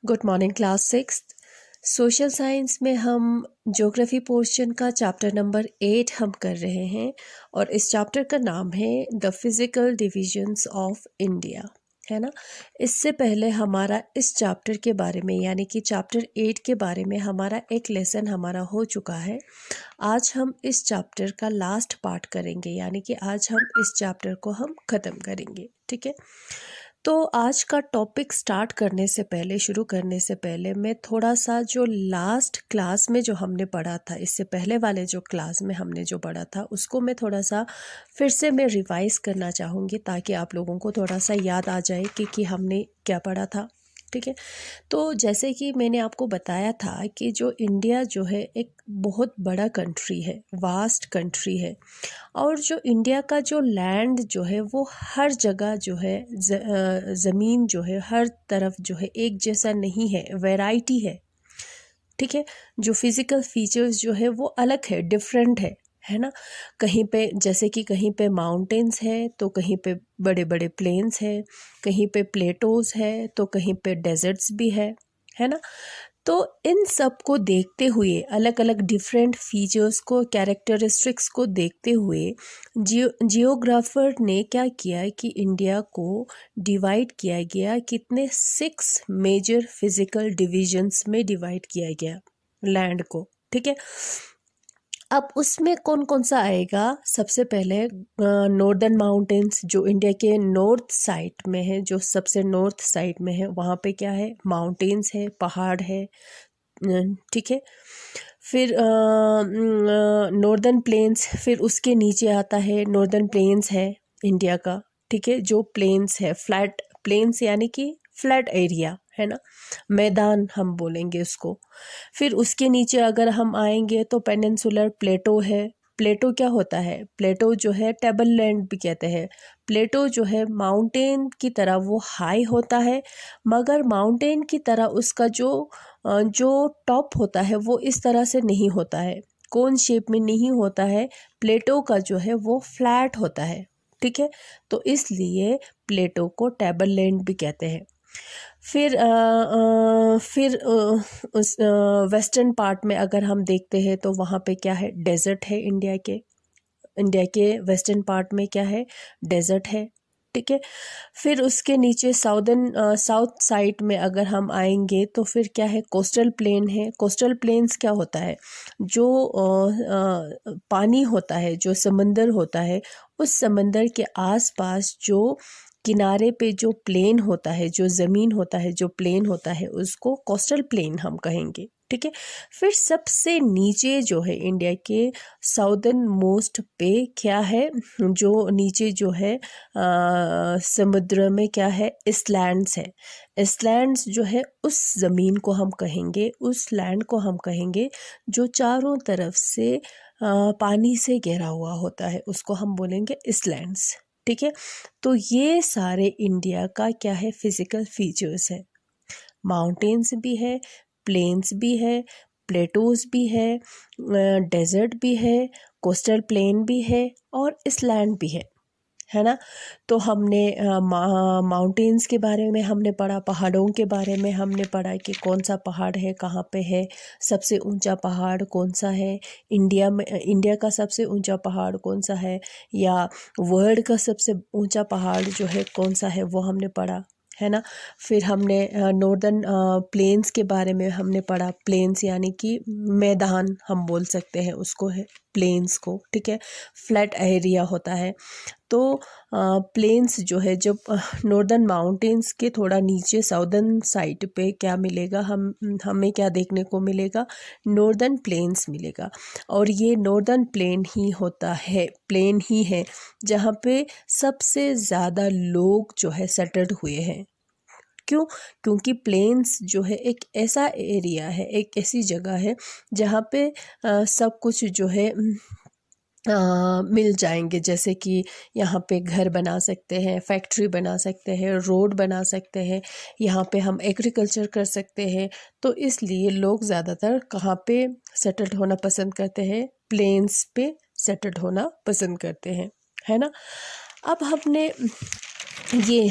Good morning class sixth. Social science में हम geography portion का चैप्टर नंबर 8 हम कर रहे हैं और इस चैप्टर का नाम है the physical divisions of India, है ना। इससे पहले हमारा इस चैप्टर के बारे में यानी कि चैप्टर 8 के बारे में हमारा एक लेसन हमारा हो चुका है। आज हम इस चैप्टर का लास्ट पार्ट करेंगे, यानी कि आज हम इस चैप्टर को हम ख़त्म करेंगे, ठीक है। तो आज का टॉपिक स्टार्ट करने से पहले, शुरू करने से पहले मैं थोड़ा सा जो लास्ट क्लास में जो हमने पढ़ा था, इससे पहले वाले जो क्लास में हमने जो पढ़ा था उसको मैं थोड़ा सा फिर से मैं रिवाइज़ करना चाहूँगी ताकि आप लोगों को थोड़ा सा याद आ जाए कि हमने क्या पढ़ा था, ठीक है। तो जैसे कि मैंने आपको बताया था कि जो इंडिया जो है एक बहुत बड़ा कंट्री है, वास्ट कंट्री है, और जो इंडिया का जो लैंड जो है वो हर जगह जो है ज़मीन जो है हर तरफ जो है एक जैसा नहीं है, वैरायटी है, ठीक है। जो फिज़िकल फीचर्स जो है वो अलग है, डिफरेंट है ना। कहीं पे जैसे कि कहीं पे माउंटेन्स है तो कहीं पे बड़े बड़े प्लेन्स है, कहीं पे प्लेटोज़ है तो कहीं पे डेजर्ट्स भी है ना। तो इन सब को देखते हुए, अलग अलग डिफरेंट फीचर्स को, कैरेक्टरिस्टिक्स को देखते हुए जियोग्राफर ने क्या किया कि इंडिया को डिवाइड किया गया, कितने 6 मेजर फिजिकल डिविजन्स में डिवाइड किया गया लैंड को, ठीक है। अब उसमें कौन कौन सा आएगा? सबसे पहले नॉर्दर्न माउंटेन्स, जो इंडिया के नॉर्थ साइड में है, जो सबसे नॉर्थ साइड में है, वहाँ पे क्या है? माउंटेन्स है, पहाड़ है, ठीक है। फिर नॉर्दर्न प्लेन्स, फिर उसके नीचे आता है नॉर्दर्न प्लेन्स है इंडिया का, ठीक है। जो प्लेन्स है, फ्लैट प्लेन्स यानी कि फ्लैट एरिया, है ना, मैदान हम बोलेंगे उसको। फिर उसके नीचे अगर हम आएंगे तो पेनिनसुलर प्लेटो है। प्लेटो क्या होता है? प्लेटो जो है टेबल लैंड भी कहते हैं। प्लेटो जो है माउंटेन की तरह वो हाई होता है, मगर माउंटेन की तरह उसका जो टॉप होता है वो इस तरह से नहीं होता है, कोन शेप में नहीं होता है। प्लेटो का जो है वो फ्लैट होता है, ठीक है। तो इसलिए प्लेटो को टेबल लैंड भी कहते हैं। फिर उस वेस्टर्न पार्ट में अगर हम देखते हैं तो वहाँ पे क्या है? डेजर्ट है। इंडिया के वेस्टर्न पार्ट में क्या है? डेजर्ट है, ठीक है। फिर उसके नीचे साउथ साइड में अगर हम आएंगे तो फिर क्या है? कोस्टल प्लेन है। कोस्टल प्लेन्स क्या होता है? जो पानी होता है, जो समंदर होता है, उस समंदर के आसपास जो किनारे पे जो प्लेन होता है, जो ज़मीन होता है, जो प्लेन होता है, उसको कोस्टल प्लेन हम कहेंगे, ठीक है। फिर सबसे नीचे जो है इंडिया के साउदर्न मोस्ट पे क्या है? जो नीचे जो है समुद्र में क्या है? इसलैंड्स है। इसलैंड्स जो है उस ज़मीन को हम कहेंगे, उस लैंड को हम कहेंगे जो चारों तरफ से पानी से घिरा हुआ होता है, उसको हम बोलेंगे इसलैंड्स, ठीक है। तो ये सारे इंडिया का क्या है? फिजिकल फीचर्स है। माउंटेन्स भी है, प्लेन्स भी है, प्लेटोज भी है, डेजर्ट भी है, कोस्टल प्लेन भी है और इसलैंड भी है ना। तो हमने माउंटेन्स के बारे में हमने पढ़ा, पहाड़ों के बारे में हमने पढ़ा कि कौन सा पहाड़ है, कहाँ पे है, सबसे ऊंचा पहाड़ कौन सा है, इंडिया का सबसे ऊंचा पहाड़ कौन सा है, या वर्ल्ड का सबसे ऊंचा पहाड़ जो है कौन सा है, वो हमने पढ़ा, है ना। फिर हमने नॉर्दर्न प्लेन्स के बारे में हमने पढ़ा। प्लेन्स यानी कि मैदान हम बोल सकते हैं उसको, है प्लेन्स को, ठीक है। फ्लैट एरिया होता है। तो प्लेन्स जो है, जब नॉर्दर्न माउंटेन्स के थोड़ा नीचे साउदर्न साइड पे क्या मिलेगा? हमें क्या देखने को मिलेगा? नॉर्दर्न प्लेन्स मिलेगा। और ये नॉर्दर्न प्लेन ही है जहाँ पे सबसे ज़्यादा लोग जो है सेटल्ड हुए हैं। क्यों? क्योंकि प्लेन्स जो है एक ऐसा एरिया है, एक ऐसी जगह है जहाँ पे सब कुछ जो है मिल जाएंगे। जैसे कि यहाँ पे घर बना सकते हैं, फैक्ट्री बना सकते हैं, रोड बना सकते हैं, यहाँ पे हम एग्रीकल्चर कर सकते हैं। तो इसलिए लोग ज़्यादातर कहाँ पे सेटल्ड होना पसंद करते हैं? प्लेन्स पे सेटल्ड होना पसंद करते हैं, है ना। अब हमने ये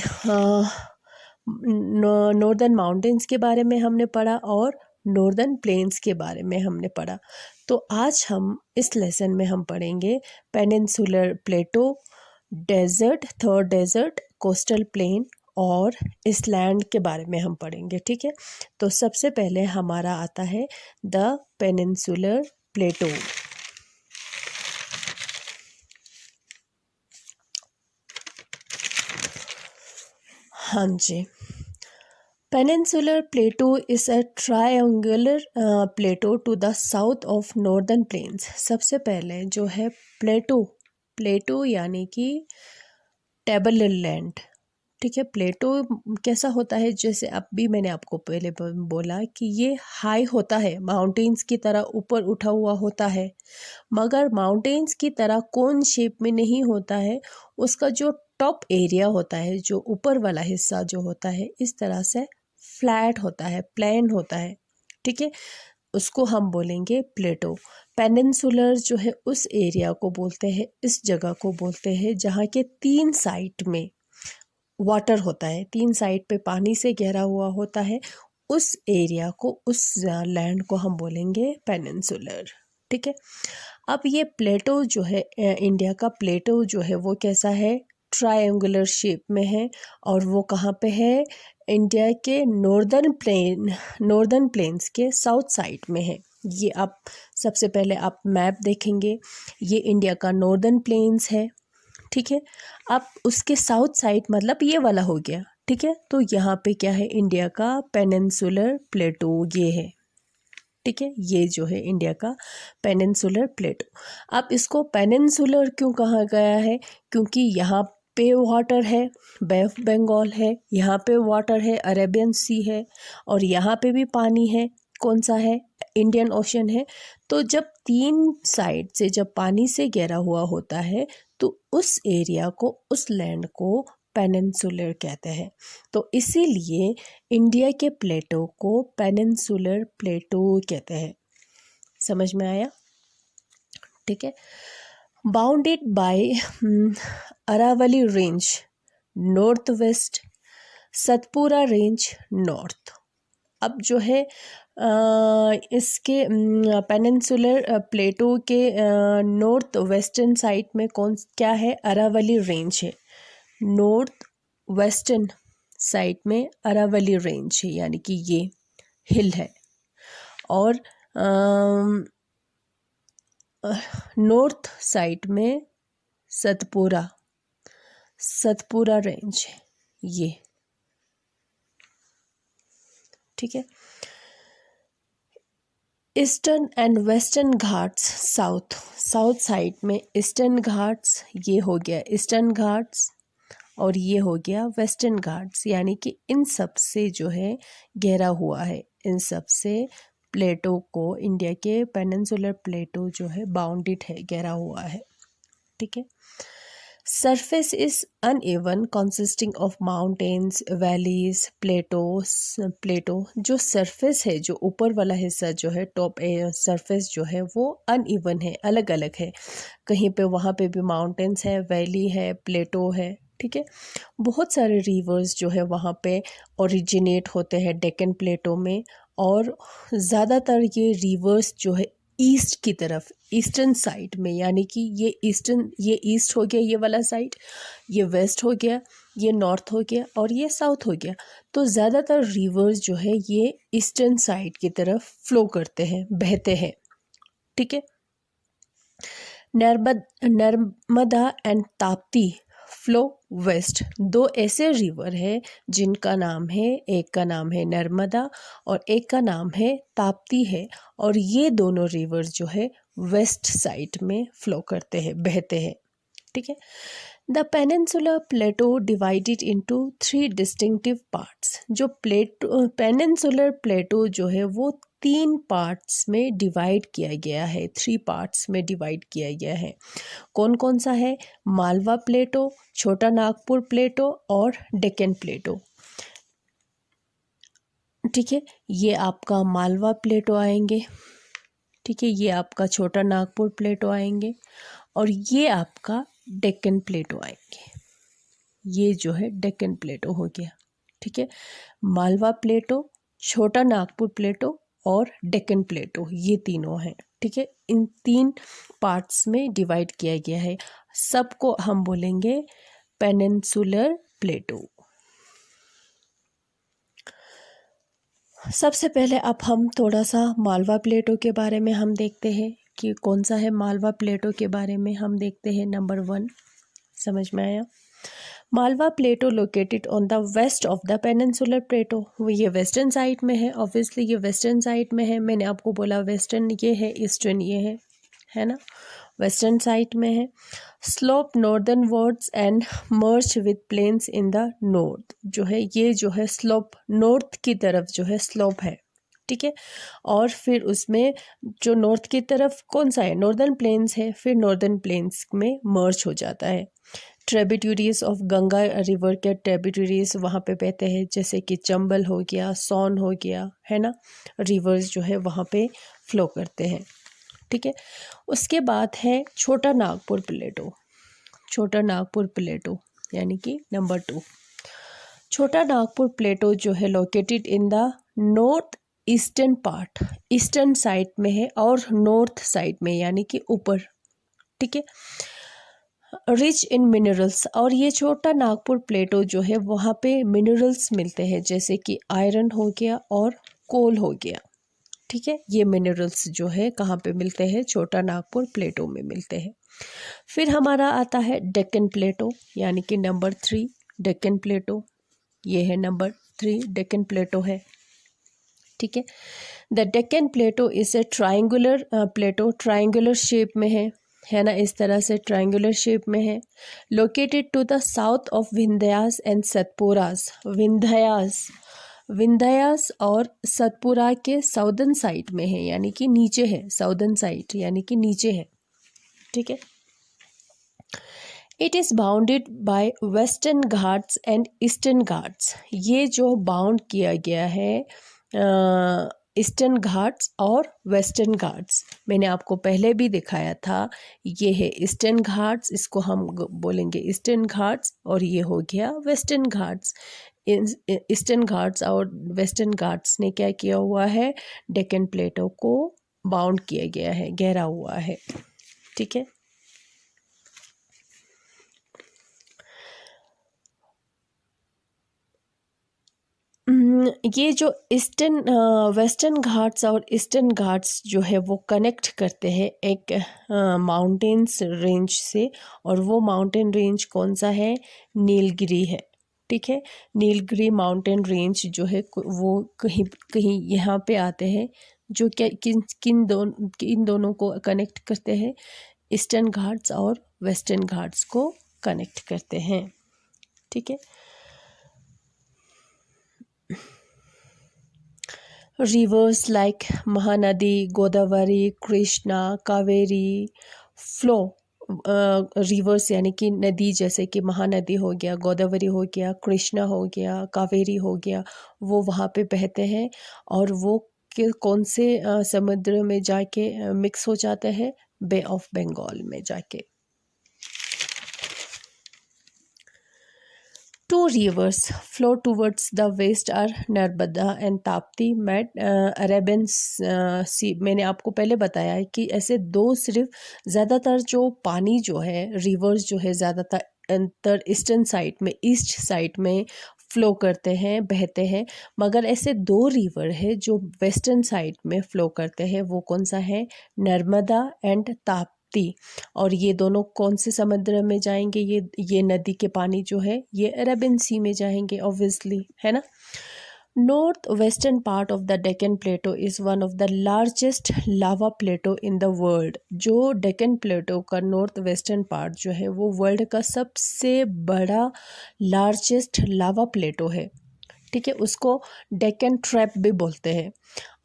नॉर्दर्न माउंटेन्स के बारे में हमने पढ़ा और नॉर्दर्न प्लेन्स के बारे में हमने पढ़ा। तो आज हम इस लेसन में हम पढ़ेंगे peninsular plateau, desert, third desert, coastal plain और इस लैंड के बारे में हम पढ़ेंगे। ठीक है, तो सबसे पहले हमारा आता है द पेनिनसुलर प्लेटो। हाँ जी, peninsular plateau is a triangular plateau to the south of northern plains. सबसे पहले जो है प्लेटो यानी कि टेबल लैंड। ठीक है, प्लेटो कैसा होता है, जैसे अब भी मैंने आपको पहले बोला कि ये हाई होता है, माउंटेन्स की तरह ऊपर उठा हुआ होता है, मगर माउंटेन्स की तरह कोन शेप में नहीं होता है। उसका जो टॉप एरिया होता है, जो ऊपर वाला हिस्सा जो होता है, इस तरह से फ्लैट होता है, प्लेन होता है। ठीक है, उसको हम बोलेंगे प्लेटो। पेनिनसुलर जो है उस एरिया को बोलते हैं, इस जगह को बोलते हैं जहाँ के तीन साइड में वाटर होता है, तीन साइड पे पानी से घेरा हुआ होता है। उस एरिया को, उस लैंड को हम बोलेंगे पेनिनसुलर। ठीक है, अब ये प्लेटो जो है, इंडिया का प्लेटो जो है वो कैसा है, ट्रायंगुलर शेप में है। और वो कहाँ पे है, इंडिया के नॉर्दर्न प्लेन्स के साउथ साइड में है। ये आप सबसे पहले आप मैप देखेंगे, ये इंडिया का नॉर्दर्न प्लेन्स है। ठीक है, अब उसके साउथ साइड मतलब ये वाला हो गया। ठीक है, तो यहाँ पे क्या है, इंडिया का पेनिनसुलर प्लेटो ये है। ठीक है, ये जो है इंडिया का पेनिनसुलर प्लेटो। अब इसको पेनिनसुलर क्यों कहा गया है, क्योंकि यहाँ पे वाटर है, बे ऑफ बंगाल है, यहाँ पे वाटर है, अरेबियन सी है, और यहाँ पे भी पानी है। कौन सा है, इंडियन ओशन है। तो जब तीन साइड से जब पानी से घेरा हुआ होता है, तो उस एरिया को, उस लैंड को पेनिनसुलर कहते हैं। तो इसीलिए इंडिया के प्लेटो को पेनिनसुलर प्लेटो कहते हैं। समझ में आया? ठीक है, bounded by Aravalli range north west, Satpura range north. अब जो है इसके पेनिनसुलर प्लेटो के नॉर्थ वेस्टर्न साइड में क्या है, अरावली रेंज है। नॉर्थ वेस्टर्न साइड में अरावली रेंज है, यानी कि ये हिल है। और नॉर्थ साइड में सतपुरा रेंज है ये। ठीक है, eastern and western Ghats south side में ईस्टर्न घाट्स, ये हो गया ईस्टर्न घाट्स, और ये हो गया वेस्टर्न घाट्स, यानी कि इन सब से जो है घेरा हुआ है। इन सब से प्लेटो को, इंडिया के पेनिनसुलर प्लेटो जो है बाउंडेड है, घेरा हुआ है। ठीक है, surface is uneven consisting of mountains, valleys, plateau. जो सरफेस है, जो ऊपर वाला हिस्सा जो है, टॉप सरफेस जो है वो अनइवन है, अलग अलग है। कहीं पे वहाँ पे भी माउंटेन्स है, वैली है, प्लेटो है। ठीक है, बहुत सारे रिवर्स जो है वहाँ पे ओरिजिनेट होते हैं डेक्कन प्लेटो में, और ज़्यादातर ये रिवर्स जो है ईस्ट की तरफ, ईस्टर्न साइड में, यानी कि ये ईस्ट हो गया, ये वाला साइड, ये वेस्ट हो गया, ये नॉर्थ हो गया, और ये साउथ हो गया। तो ज़्यादातर रिवर्स जो है ये ईस्टर्न साइड की तरफ फ्लो करते हैं, बहते हैं। ठीक है, Narmada and Tapti flow west. दो ऐसे रिवर है जिनका नाम है, एक का नाम है नर्मदा और एक का नाम है ताप्ती है, और ये दोनों रिवर जो है वेस्ट साइड में फ्लो करते हैं, बहते हैं। ठीक है, the peninsular Plato divided into 3 distinctive parts. जो पेनिनसुलर प्लेटो जो है वो 3 पार्ट्स में डिवाइड किया गया है, 3 पार्ट्स में डिवाइड किया गया है। कौन कौन सा है, मालवा प्लेटो, छोटा नागपुर प्लेटो और डेक्कन प्लेटो। ठीक है, ये आपका मालवा प्लेटो आएंगे। ठीक है, ये आपका छोटा नागपुर प्लेटो आएंगे, और ये आपका डेक्कन प्लेटो आएंगे। ये जो है डेक्कन प्लेटो हो गया। ठीक है। मालवा प्लेटो, छोटा नागपुर प्लेटो और डेक्कन प्लेटो, ये तीनों हैं, ठीक है। इन 3 पार्ट्स में डिवाइड किया गया है। सबको हम बोलेंगे पेनिनसुलर प्लेटो। सबसे पहले अब हम थोड़ा सा मालवा प्लेटो के बारे में हम देखते हैं कि कौन सा है। मालवा प्लेटो के बारे में हम देखते हैं। नंबर 1 समझ में आया। Malwa plateau located on the west of the peninsular plateau, ये वेस्टर्न साइड में है। ऑब्वियसली ये वेस्टर्न साइड में है। मैंने आपको बोला वेस्टर्न ये है, ईस्टर्न ये है ना। वेस्टर्न साइड में है। Slope northern words and merge with plains in the north, जो है ये जो है स्लोप नॉर्थ की तरफ जो है स्लोप है, ठीक है। और फिर उसमें जो नॉर्थ की तरफ कौन सा है, नॉर्दर्न प्लेन्स है, फिर नॉर्दर्न प्लेन्स में मर्ज हो जाता है। ट्रिब्यूटरीज ऑफ गंगा रिवर के ट्रिब्यूटरीज वहाँ पे बहते हैं, जैसे कि चंबल हो गया, सोन हो गया, है ना। रिवर्स जो है वहाँ पे फ्लो करते हैं, ठीक है। उसके बाद है छोटा नागपुर प्लेटो। छोटा नागपुर प्लेटो यानी कि नंबर 2। छोटा नागपुर प्लेटो जो है located in the north eastern part, eastern side में है और नॉर्थ साइड में यानी कि ऊपर, ठीक है। रिच इन मिनरल्स, और ये छोटा नागपुर प्लेटो जो है वहाँ पे मिनरल्स मिलते हैं, जैसे कि आयरन हो गया और कोल हो गया, ठीक है। ये मिनरल्स जो है कहाँ पे मिलते हैं, छोटा नागपुर प्लेटो में मिलते हैं। फिर हमारा आता है डेक्कन प्लेटो यानी कि नंबर 3 डेक्कन प्लेटो, ये है नंबर 3 डेक्कन प्लेटो है, ठीक है। The Deccan plateau is a triangular plateau, triangular shape में है ना, इस तरह से ट्राइंगुलर शेप में है। Located to the south of Vindhyas and Satpuras, Vindhyas और सतपुरा के साउदर्न साइड में है, यानी कि नीचे है, साउदर्न साइड यानी कि नीचे है, ठीक है। It is bounded by western Ghats and eastern Ghats, ये जो बाउंड किया गया है ईस्टर्न घाट्स और वेस्टर्न घाट्स, मैंने आपको पहले भी दिखाया था। ये है ईस्टर्न घाट्स, इसको हम बोलेंगे ईस्टर्न घाट्स, और ये हो गया वेस्टर्न घाट्स। ईस्टर्न घाट्स और वेस्टर्न घाट्स ने क्या किया हुआ है, डेक्कन प्लेटो को बाउंड किया गया है, घेरा हुआ है, ठीक है। ये जो ईस्टर्न वेस्टर्न घाट्स और ईस्टर्न घाट्स जो है वो कनेक्ट करते हैं एक माउंटेन्स रेंज से, और वो माउंटेन रेंज कौन सा है, नीलगिरी है, ठीक है। नीलगिरी माउंटेन रेंज जो है वो कहीं कहीं यहाँ पे आते हैं, जो क्या इन दोनों को कनेक्ट करते हैं, ईस्टर्न घाट्स और वेस्टर्न घाट्स को कनेक्ट करते हैं, ठीक है। Rivers like Mahanadi, Godavari, Krishna, Kaveri flow reverse यानी कि नदी, जैसे कि महानदी हो गया, गोदावरी हो गया, कृष्णा हो गया, कावेरी हो गया, वो वहाँ पे बहते हैं, और वो कौन से समुद्र में जाके मिक्स हो जाते हैं, बे ऑफ बंगाल में जाके। Two rivers flow towards the west are Narmada and Tapti meet Arabian sea. मैंने आपको पहले बताया है कि ऐसे दो सिर्फ, ज़्यादातर जो पानी जो है रिवर्स जो है ज़्यादातर ईस्टर्न साइड में, ईस्ट साइड में फ्लो करते हैं, बहते हैं, मगर ऐसे 2 रिवर है जो वेस्टर्न साइड में फ्लो करते हैं। वो कौन सा है, नर्मदा एंड ताप्ती। और ये दोनों कौन से समुद्र में जाएंगे, ये नदी के पानी जो है ये अरेबियन सी में जाएंगे, ऑब्वियसली, है ना। North western part of the Deccan plateau is one of the largest lava plateau in the world. जो डेक्कन प्लेटो का नॉर्थ वेस्टर्न पार्ट जो है वो वर्ल्ड का सबसे बड़ा लार्जेस्ट लावा प्लेटो है, ठीक है। उसको डेक्कन ट्रैप भी बोलते हैं।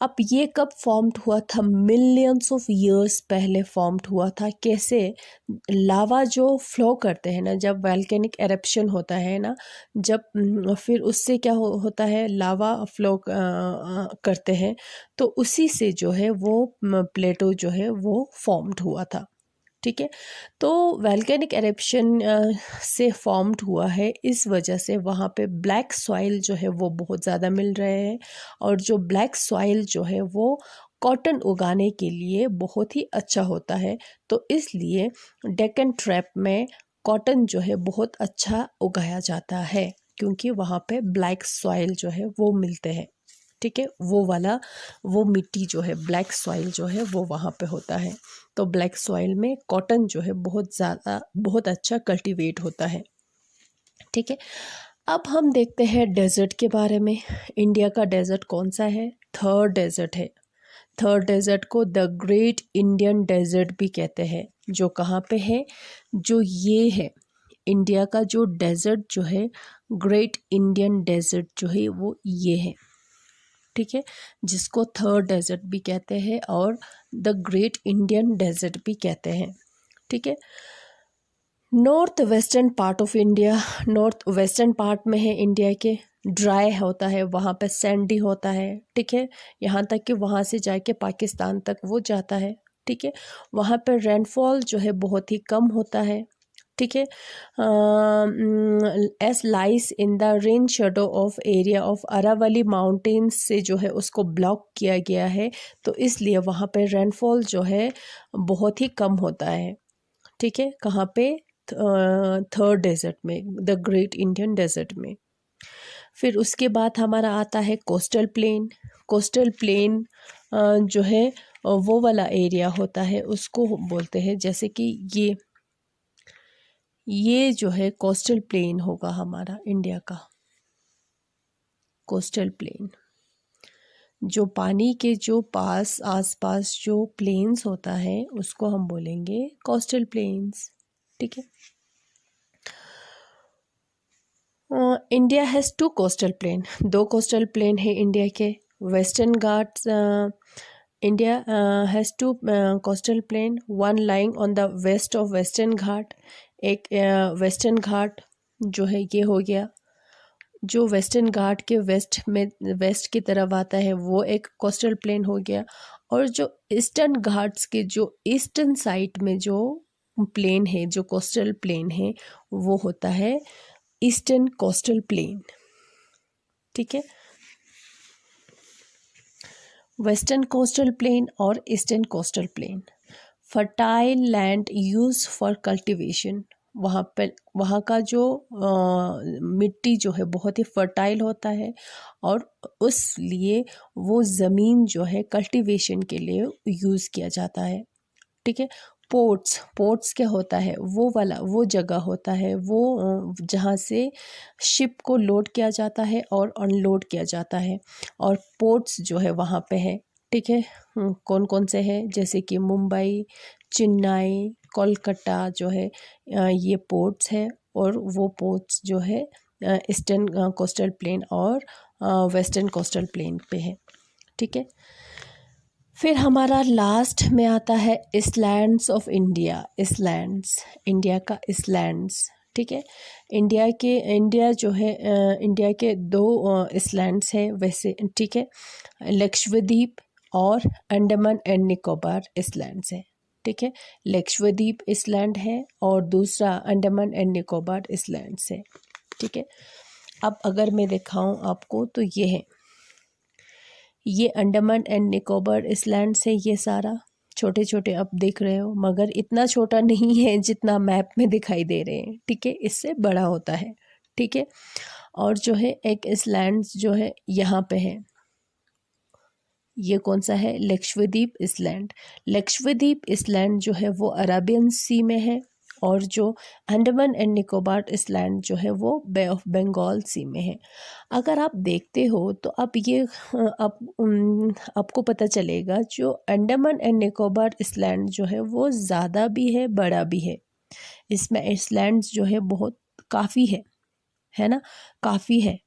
अब ये कब फॉर्म्ड हुआ था, मिलियंस ऑफ ईयर्स पहले फॉर्म्ड हुआ था। कैसे, लावा जो फ्लो करते हैं ना, जब वैल्केनिक एरप्शन होता है ना, जब फिर उससे क्या होता है, लावा फ्लो करते हैं, तो उसी से जो है वो प्लेटो जो है वो फॉर्म्ड हुआ था, ठीक है। तो वैल्केनिक एरप्शन से फॉर्म्ड हुआ है, इस वजह से वहाँ पे ब्लैक सॉइल जो है वो बहुत ज़्यादा मिल रहे हैं, और जो ब्लैक सॉइल जो है वो कॉटन उगाने के लिए बहुत ही अच्छा होता है। तो इसलिए डेक्कन ट्रैप में कॉटन जो है बहुत अच्छा उगाया जाता है, क्योंकि वहाँ पे ब्लैक सॉइल जो है वो मिलते हैं। ठीक है, वो मिट्टी जो है, ब्लैक सॉइल जो है वो वहाँ पे होता है। तो ब्लैक सॉइल में कॉटन जो है बहुत अच्छा कल्टीवेट होता है। ठीक है, अब हम देखते हैं डेजर्ट के बारे में। इंडिया का डेजर्ट कौन सा है? थर्ड डेजर्ट है। थर्ड डेजर्ट को द ग्रेट इंडियन डेजर्ट भी कहते हैं। जो कहाँ पे है? जो ये है, इंडिया का जो डेजर्ट जो है, ग्रेट इंडियन डेजर्ट जो है वो ये है। ठीक है, जिसको थर्ड डेजर्ट भी कहते हैं और द ग्रेट इंडियन डेजर्ट भी कहते हैं। ठीक है, north western part of India, north western part में है इंडिया के, ड्राई होता है, वहाँ पे सैंडी होता है। ठीक है, यहाँ तक कि वहाँ से जाके पाकिस्तान तक वो जाता है। ठीक है, वहाँ पे रेनफॉल जो है बहुत ही कम होता है। ठीक है, as lies in the rain shadow of area of Aravalli mountains से जो है उसको ब्लॉक किया गया है, तो इसलिए वहाँ पे रेनफॉल जो है बहुत ही कम होता है। ठीक है, कहाँ पे? थर्ड डेजर्ट में, द ग्रेट इंडियन डेजर्ट में। फिर उसके बाद हमारा आता है कोस्टल प्लेन। कोस्टल प्लेन जो है वो वाला एरिया होता है, उसको बोलते हैं, जैसे कि ये जो है कोस्टल प्लेन होगा हमारा इंडिया का। कोस्टल प्लेन जो पानी के जो आसपास जो प्लेन्स होता है उसको हम बोलेंगे कोस्टल प्लेन्स। ठीक है, India has 2 coastal plain, 2 coastal plain है इंडिया के। Western Ghats, India has 2 coastal plain, one lying on the west of western Ghat. एक वेस्टर्न घाट जो है ये हो गया, जो वेस्टर्न घाट के वेस्ट की तरफ आता है वो एक कोस्टल प्लेन हो गया। और जो ईस्टर्न घाट्स के जो ईस्टर्न साइड में जो प्लेन है, जो कोस्टल प्लेन है, वो होता है ईस्टर्न कोस्टल प्लेन। ठीक है, वेस्टर्न कोस्टल प्लेन और eastern coastal plain. Fertile land use for cultivation, वहाँ का जो मिट्टी जो है बहुत ही फर्टाइल होता है, और उस लिए वो ज़मीन जो है कल्टीवेशन के लिए यूज़ किया जाता है। ठीक है, पोर्ट्स क्या होता है? वो जगह होता है वो जहाँ से शिप को लोड किया जाता है और अनलोड किया जाता है, और पोर्ट्स जो है वहाँ पे है। ठीक है, कौन कौन से हैं? जैसे कि मुंबई, चेन्नई, कोलकाता जो है, ये पोर्ट्स है, और वो पोर्ट्स जो है ईस्टर्न कोस्टल प्लेन और वेस्टर्न कोस्टल प्लेन पे है। ठीक है, फिर हमारा लास्ट में आता है इसलैंड्स ऑफ इंडिया। इंडिया का इसलैंड्स। ठीक है, इंडिया जो है, इंडिया के 2 इसलैंड्स है वैसे। ठीक है, लक्षद्वीप और अंडमान एंड निकोबार इसलैंड्स है। ठीक है, लक्षद्वीप इसलैंड है और दूसरा अंडमान एंड निकोबार इसलैंड्स है। ठीक है, अब अगर मैं दिखाऊं आपको तो ये अंडमान एंड निकोबार इसलैंड से, ये सारा छोटे छोटे आप देख रहे हो, मगर इतना छोटा नहीं है जितना मैप में दिखाई दे रहे हैं। ठीक है, इससे बड़ा होता है। ठीक है, और जो है एक इसलैंड जो है यहाँ पे है, ये कौन सा है? लक्षद्वीप इसलैंड। लक्षद्वीप इसलैंड जो है वो अरेबियन सी में है, और जो अंडमान एंड निकोबार इसलैंड जो है वो बे ऑफ बंगाल सी में है। अगर आप देखते हो तो अब ये आपको पता चलेगा, जो अंडमान एंड निकोबार इसलैंड जो है वो ज़्यादा भी है, बड़ा भी है। इसमें इसलैंड्स जो है बहुत काफ़ी है ना, काफ़ी है।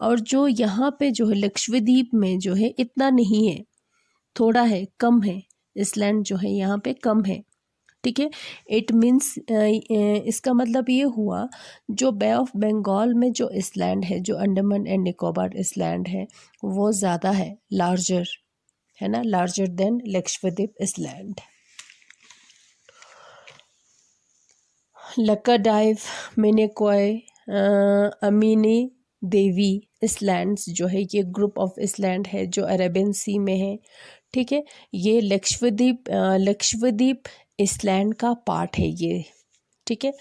और जो यहाँ पे जो है लक्षद्वीप में जो है इतना नहीं है, थोड़ा है, कम है। इसलैंड जो है यहाँ पे कम है। ठीक है, इट मीन्स इसका मतलब ये हुआ, जो बे ऑफ बंगाल में जो इसलैंड है, जो अंडमान एंड निकोबार इसलैंड है, वो ज़्यादा है, लार्जर है ना, larger than Lakshadweep island. Laccadive, Minicoy, Amindivi islands जो है ये ग्रुप ऑफ इसलैंड है जो अरेबियन सी में है। ठीक है, ये लक्षद्वीप इसलैंड का पार्ट है ये। ठीक है,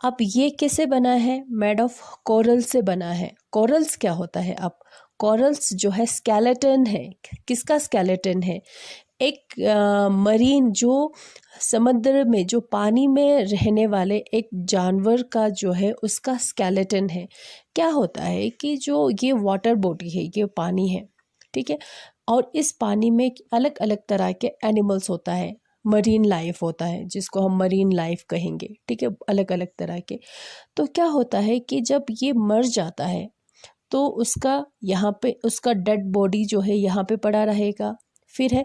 अब ये कैसे बना है? मेड ऑफ कोरल से बना है। कोरल्स क्या होता है? अब कोरल्स जो है स्केलेटन है। किसका स्केलेटन है? एक मरीन, जो समुद्र में, जो पानी में रहने वाले एक जानवर का जो है उसका स्केलेटन है। क्या होता है कि जो ये वाटर बॉडी है, ये पानी है। ठीक है, और इस पानी में अलग अलग तरह के एनिमल्स होता है, मरीन लाइफ होता है, जिसको हम मरीन लाइफ कहेंगे। ठीक है, अलग अलग तरह के। तो क्या होता है कि जब ये मर जाता है तो उसका यहाँ पे उसका डेड बॉडी जो है यहाँ पे पड़ा रहेगा। फिर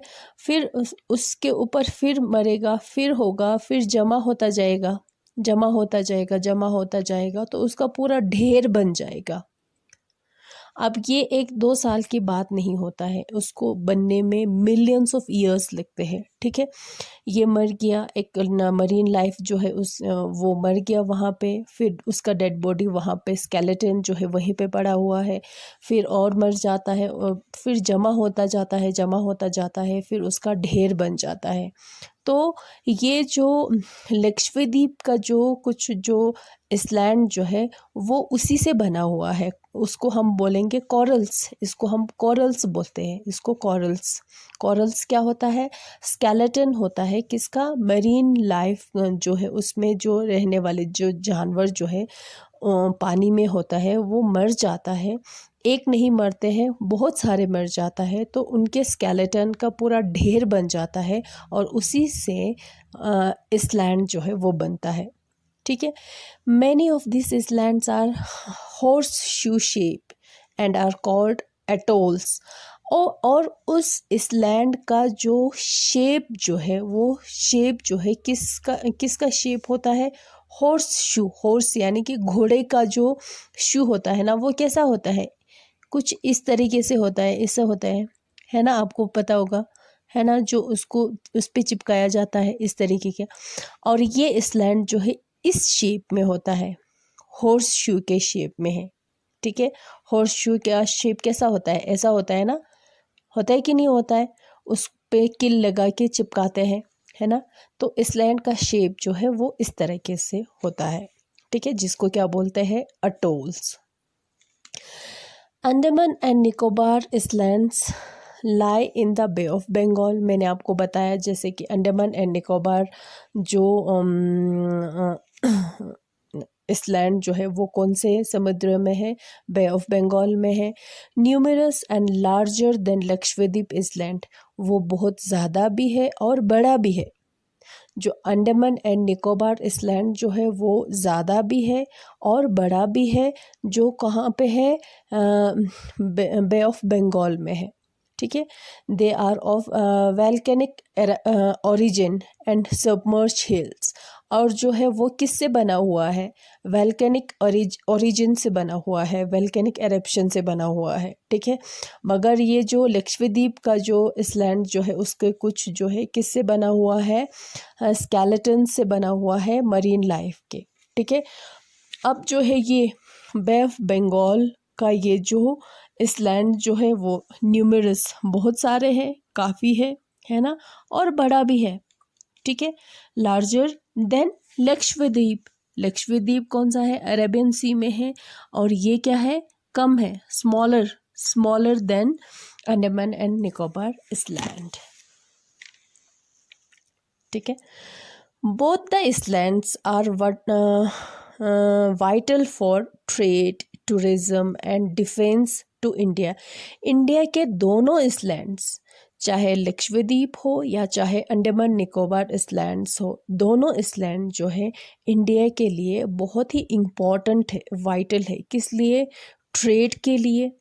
उसके ऊपर फिर मरेगा, फिर होगा, फिर जमा होता जाएगा, जमा होता जाएगा, तो उसका पूरा ढेर बन जाएगा। अब ये 1-2 साल की बात नहीं होता है, उसको बनने में मिलियंस ऑफ ईयर्स लगते हैं। ठीक है, ये मर गया, एक मरीन लाइफ जो है वो मर गया वहाँ पे, फिर उसका डेड बॉडी वहाँ पे स्केलेटन जो है वहीं पे पड़ा हुआ है, फिर और मर जाता है, और फिर जमा होता जाता है, फिर उसका ढेर बन जाता है। तो ये जो लक्षद्वीप का जो इसलैंड जो है वो उसी से बना हुआ है। उसको हम बोलेंगे कॉरल्स, इसको हम कॉरल्स बोलते हैं, इसको कॉरल्स क्या होता है? स्केलेटन होता है किसका? मरीन लाइफ जो है उसमें जो रहने वाले जो जानवर जो है पानी में होता है वो मर जाता है। एक नहीं मरते हैं, बहुत सारे मर जाता है, तो उनके स्केलेटन का पूरा ढेर बन जाता है और उसी से इसलैंड जो है वो बनता है। ठीक है, many of this islands are horseshoe shape and are called atolls. और उस इसलैंड का जो शेप जो है वो शेप जो है किसका शेप होता है? हॉर्स यानी कि घोड़े का जो शू होता है ना, वो कैसा होता है? कुछ इस तरीके से होता है, ऐसा होता है ना, आपको पता होगा, है ना, जो उसको उस पे चिपकाया जाता है इस तरीके का। और ये इसलैंड जो है इस शेप में होता है, हॉर्स शू के शेप में है। ठीक है, हॉर्स शू का शेप कैसा होता है? ऐसा होता है ना, होता है कि नहीं होता है? उस पे किल लगा के चिपकाते हैं, है ना। तो इसलैंड का शेप जो है वो इस तरीके से होता है। ठीक है, जिसको क्या बोलते हैं? Atolls. Andaman and Nicobar islands lie in the bay of Bengal. मैंने आपको बताया जैसे कि अंडमान एंड निकोबार जो इसलैंड जो है वो कौन से समुद्र में है? बे ऑफ बंगाल में है। Numerous and larger than Lakshadweep island, वो बहुत ज़्यादा भी है और बड़ा भी है। जो अंडमान एंड निकोबार इसलैंड जो है वो ज़्यादा भी है और बड़ा भी है, जो कहाँ पे है? बे ऑफ बंगाल में है। ठीक है, they are of volcanic origin and submerge hills. और जो है वो किससे बना हुआ है? वैल्केनिक ओरिजिन से बना हुआ है, वैल्केनिक एरप्शन से बना हुआ है। ठीक है, मगर ये जो लक्षद्वीप का जो इसलैंड जो है उसके कुछ जो है किससे बना हुआ है? स्केलेटन से बना हुआ है, मरीन लाइफ के। ठीक है, अब जो है ये बे ऑफ बंगाल का ये जो इसलैंड जो है वो न्यूमरस, बहुत सारे हैं, काफ़ी है ना, और बड़ा भी है। ठीक है, लार्जर देन लक्षद्वीप। लक्षद्वीप कौन सा है? अरेबियन सी में है, और ये क्या है? कम है, smaller than Andaman and Nicobar island. ठीक है, both the islands are vital for trade, tourism and defence to India. India के दोनों इसलैंड्स, चाहे लक्षद्वीप हो या चाहे अंडमान निकोबार इसलैंड्स हो, दोनों इसलैंड जो है इंडिया के लिए बहुत ही इम्पॉर्टेंट है, वाइटल है। किस लिए? ट्रेड के लिए,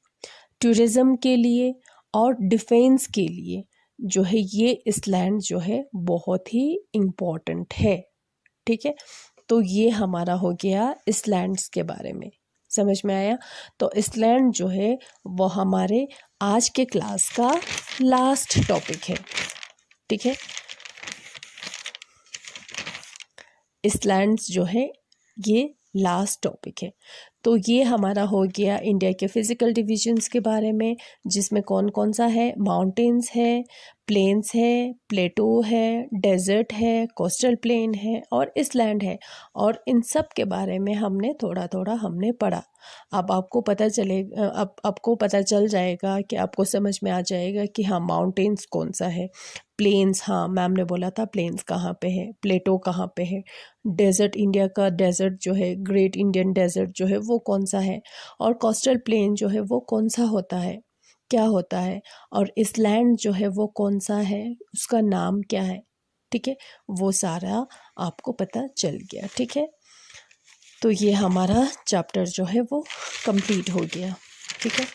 टूरिज़्म के लिए और डिफेंस के लिए जो है ये इसलैंड जो है बहुत ही इम्पॉर्टेंट है। ठीक है, तो ये हमारा हो गया इसलैंड्स के बारे में, समझ में आया। तो इसलैंड जो है वो हमारे आज के क्लास का लास्ट टॉपिक है। ठीक है, इसलैंड्स जो है ये लास्ट टॉपिक है। तो ये हमारा हो गया इंडिया के फिज़िकल डिविजन्स के बारे में, जिसमें कौन कौन सा है, माउंटेन्स है, प्लेन्स है, प्लेटो है, डेजर्ट है, कोस्टल प्लेन है और इसलैंड है। और इन सब के बारे में हमने थोड़ा थोड़ा पढ़ा। अब आपको पता चलेगा, अब आपको पता चल जाएगा कि आपको समझ में आ जाएगा कि हाँ माउंटेन्स कौन सा है, प्लेन्स, हाँ मैम ने बोला था प्लेन्स कहाँ पे है, प्लेटो कहाँ पे है, डेजर्ट, इंडिया का डेजर्ट जो है, ग्रेट इंडियन डेजर्ट जो है वो कौन सा है, और कोस्टल प्लेन जो है वो कौन सा होता है, क्या होता है, और इसलैंड जो है वो कौन सा है, उसका नाम क्या है। ठीक है, वो सारा आपको पता चल गया। ठीक है, तो ये हमारा चैप्टर जो है वो कंप्लीट हो गया। ठीक है,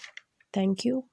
थैंक यू।